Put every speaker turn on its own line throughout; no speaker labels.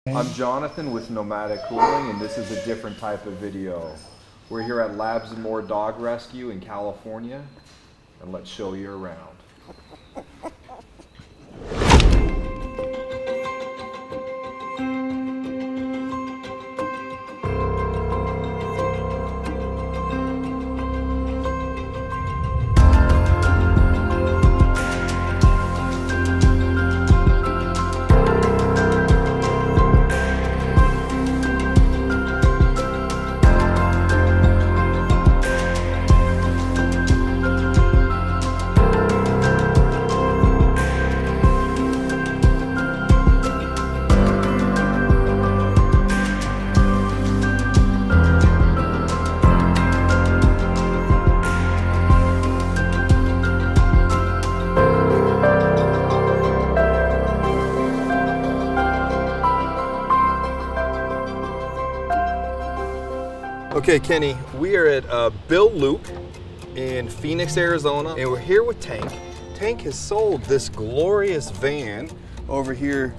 I'm Jonathan with Nomadic Cooling, and this is a different type of video. We're here at Labs and More Dog Rescue in California, and let's show you around. Okay, Kenny, we are at Bill Loop in Phoenix, Arizona, and we're here with Tank. Tank has sold this glorious van over here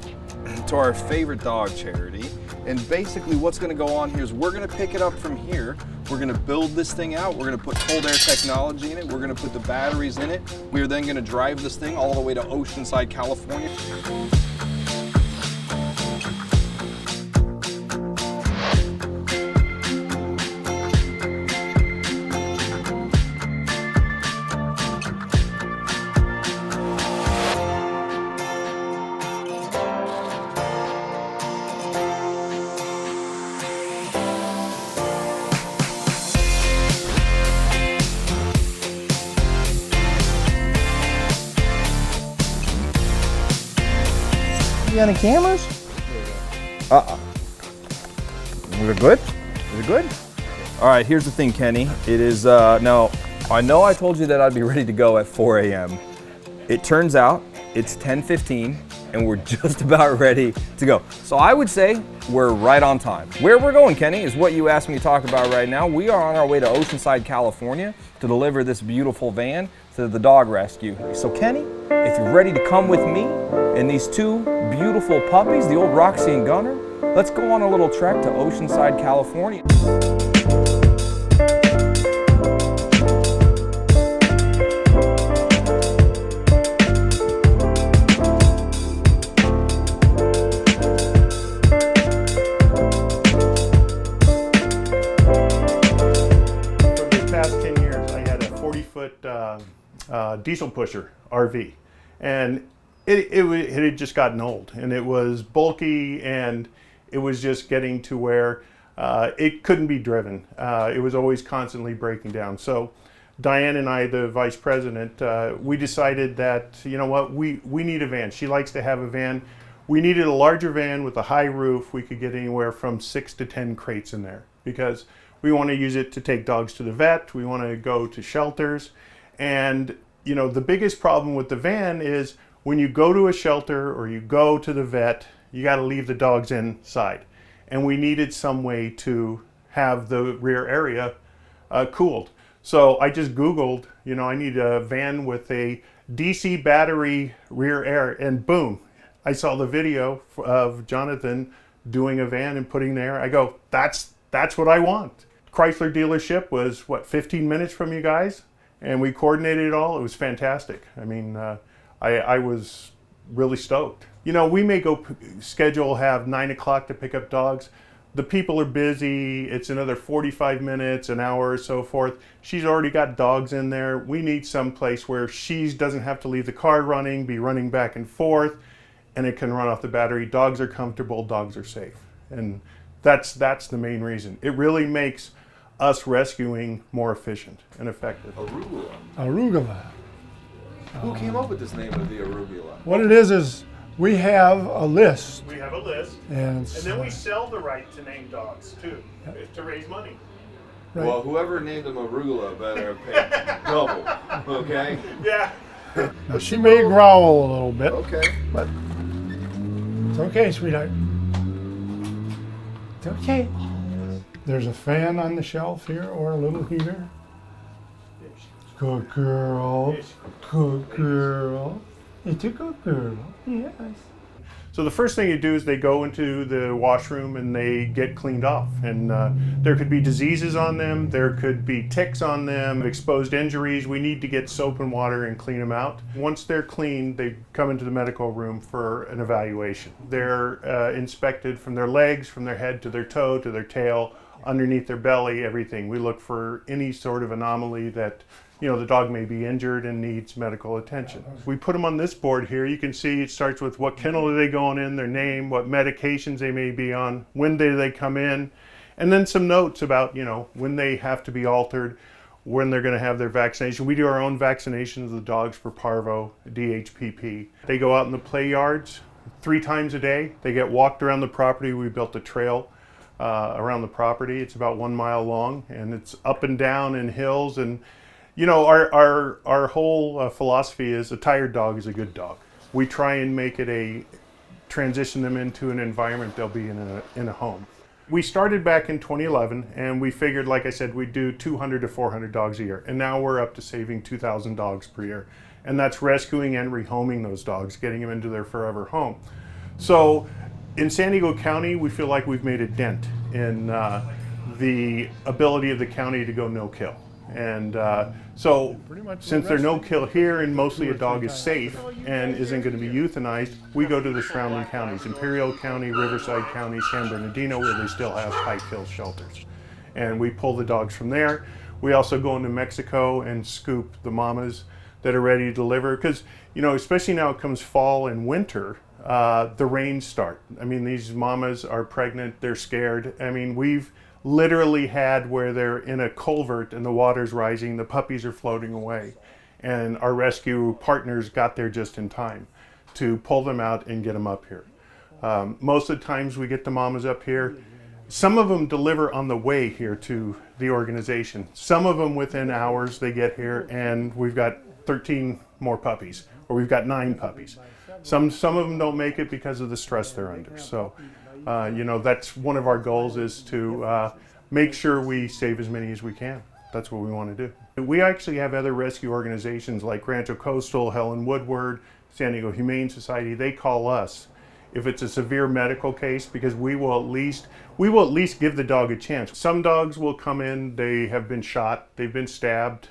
to our favorite dog charity. And basically what's gonna go on here is we're gonna pick it up from here. We're gonna build this thing out. We're gonna put cold air technology in it. We're gonna put the batteries in it. We are then gonna drive this thing all the way to Oceanside, California.
You got any cameras? We're good? Is it good?
All right, here's the thing, Kenny. It is, now, I know I told you that I'd be ready to go at 4 a.m. It turns out it's 10:15 and we're just about ready to go. So I would say we're right on time. Where we're going, Kenny, is what you asked me to talk about right now. We are on our way to Oceanside, California to deliver this beautiful van to the dog rescue. So Kenny, if you're ready to come with me and these two beautiful puppies, the old Roxy and Gunner, let's go on a little trek to Oceanside, California.
For the past 10 years, I had a 40-foot diesel pusher RV, and it had just gotten old, and it was bulky, and it was just getting to where it couldn't be driven. It was always constantly breaking down. So Diane and I, the vice president, we decided that, you know what, we need a van. She likes to have a van. We needed a larger van with a high roof. We could get anywhere from 6 to 10 crates in there because we want to use it to take dogs to the vet. We want to go to shelters. And, you know, the biggest problem with the van is when you go to a shelter or you go to the vet, you got to leave the dogs inside. And we needed some way to have the rear area cooled. So I just Googled, you know, I need a van with a DC battery rear air, and boom, I saw the video of Jonathan doing a van and putting there. I go, that's what I want. Chrysler dealership was, what, 15 minutes from you guys? And we coordinated it all. It was fantastic. I mean, I was really stoked. You know, we may go have 9 o'clock to pick up dogs. The people are busy. It's another 45 minutes, an hour or so forth. She's already got dogs in there. We need some place where she doesn't have to leave the car running, be running back and forth, and it can run off the battery. Dogs are comfortable, dogs are safe. And that's the main reason. It really makes us rescuing more efficient and effective.
Arugula.
Arugula.
Who came up with this name of the arugula?
What it is we have a list.
We have a list,
And
then we sell the right to name dogs too, to raise money.
Right.
Well, whoever named them arugula better pay double, okay?
Yeah.
Now, she may growl a little bit,
Okay.
but it's okay, sweetheart. It's okay. There's a fan on the shelf here or a little heater. Good girl. Good girl. It's a good girl. Yes.
So the first thing you do is they go into the washroom and they get cleaned off. And there could be diseases on them, there could be ticks on them, exposed injuries. We need to get soap and water and clean them out. Once they're clean, they come into the medical room for an evaluation. They're inspected from their legs, from their head to their toe to their tail, underneath their belly, everything. We look for any sort of anomaly that the dog may be injured and needs medical attention. We put them on this board here. You can see it starts with what kennel are they going in, their name, what medications they may be on, when do they come in, and then some notes about, when they have to be altered, when they're going to have their vaccination. We do our own vaccinations of the dogs for parvo, DHPP. They go out in the play yards 3 times a day. They get walked around the property. We built a trail around the property. It's about 1 mile long, and it's up and down in hills. And our whole philosophy is a tired dog is a good dog. We try and make it transition them into an environment they'll be in a home. We started back in 2011, and we figured, like I said, we'd do 200 to 400 dogs a year. And now we're up to saving 2,000 dogs per year. And that's rescuing and rehoming those dogs, getting them into their forever home. So in San Diego County, we feel like we've made a dent in the ability of the county to go no-kill. And so since there's no kill here and mostly a dog is safe and isn't going to be euthanized, we go to the surrounding counties, Imperial County, Riverside County, San Bernardino, where they still have high kill shelters. And we pull the dogs from there. We also go into Mexico and scoop the mamas that are ready to deliver, because especially now it comes fall and winter, the rains start. I mean, these mamas are pregnant, they're scared. I mean, we've literally had where they're in a culvert and the water's rising, the puppies are floating away, and our rescue partners got there just in time to pull them out and get them up here. Most of the times we get the mamas up here. Some of them deliver on the way here to the organization. Some of them within hours they get here, and we've got 13 more puppies, or we've got 9 puppies. Some of them don't make it because of the stress they're under. So that's one of our goals, is to make sure we save as many as we can. That's what we want to do. We actually have other rescue organizations like Rancho Coastal, Helen Woodward, San Diego Humane Society. They call us if it's a severe medical case, because we will at least give the dog a chance. Some dogs will come in, they have been shot, they've been stabbed,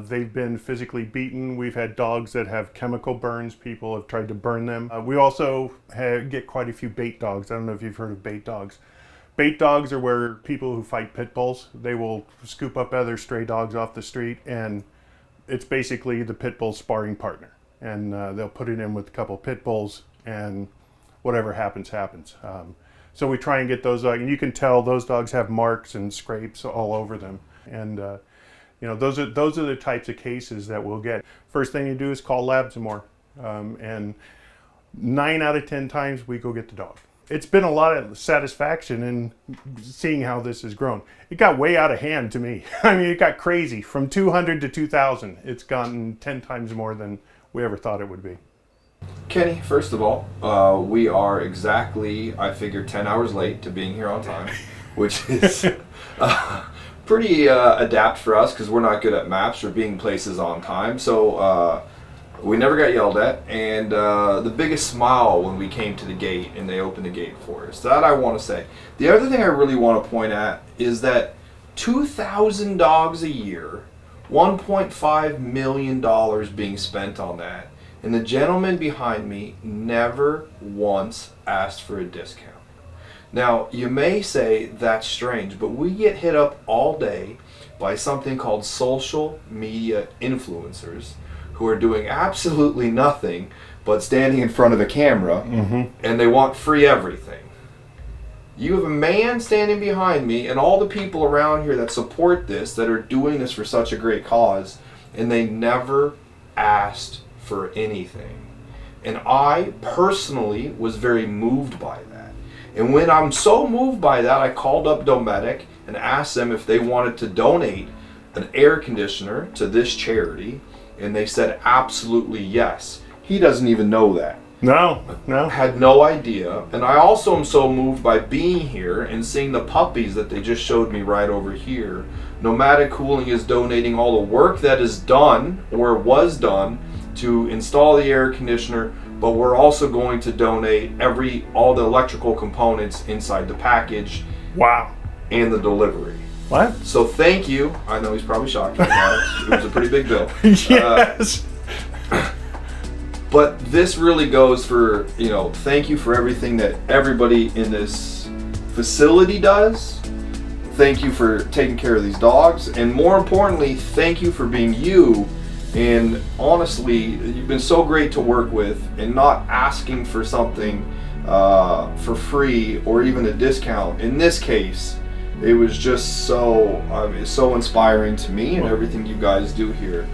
they've been physically beaten. We've had dogs that have chemical burns. People have tried to burn them. We also get quite a few bait dogs. I don't know if you've heard of bait dogs. Bait dogs are where people who fight pit bulls, they will scoop up other stray dogs off the street, and it's basically the pit bull sparring partner. And they'll put it in with a couple pit bulls, and whatever happens, happens. So we try and get those dogs, and you can tell those dogs have marks and scrapes all over them. And those are the types of cases that we'll get. First thing you do is call labs more, and 9 out of 10 times we go get the dog. It's been a lot of satisfaction in seeing how this has grown. It got way out of hand to me. I mean, it got crazy. From 200 to 2,000, it's gotten 10 times more than we ever thought it would be.
Kenny, first of all, we are exactly, I figure, 10 hours late to being here on time, which is pretty adapt for us, because we're not good at maps or being places on time. So we never got yelled at, and the biggest smile when we came to the gate and they opened the gate for us. That I want to say. The other thing I really want to point at is that 2,000 dogs a year, $1.5 million being spent on that. And the gentleman behind me never once asked for a discount. Now, you may say that's strange, but we get hit up all day by something called social media influencers who are doing absolutely nothing but standing in front of a camera, and they want free everything. You have a man standing behind me and all the people around here that support this, that are doing this for such a great cause, and they never asked for anything. And I personally was very moved by that. And when I'm so moved by that, I called up Dometic and asked them if they wanted to donate an air conditioner to this charity, and they said absolutely yes. He doesn't even know that.
No.
Had no idea. And I also am so moved by being here and seeing the puppies that they just showed me right over here. Nomadic Cooling is donating all the work that is done, or was done, to install the air conditioner, but we're also going to donate all the electrical components inside the package
Wow.
and the delivery.
What?
So thank you. I know he's probably shocked right now. It was a pretty big bill.
Yes.
But this really goes for, thank you for everything that everybody in this facility does. Thank you for taking care of these dogs. And more importantly, thank you for being you. And honestly, you've been so great to work with and not asking for something for free or even a discount. In this case, it was just so inspiring to me and everything you guys do here.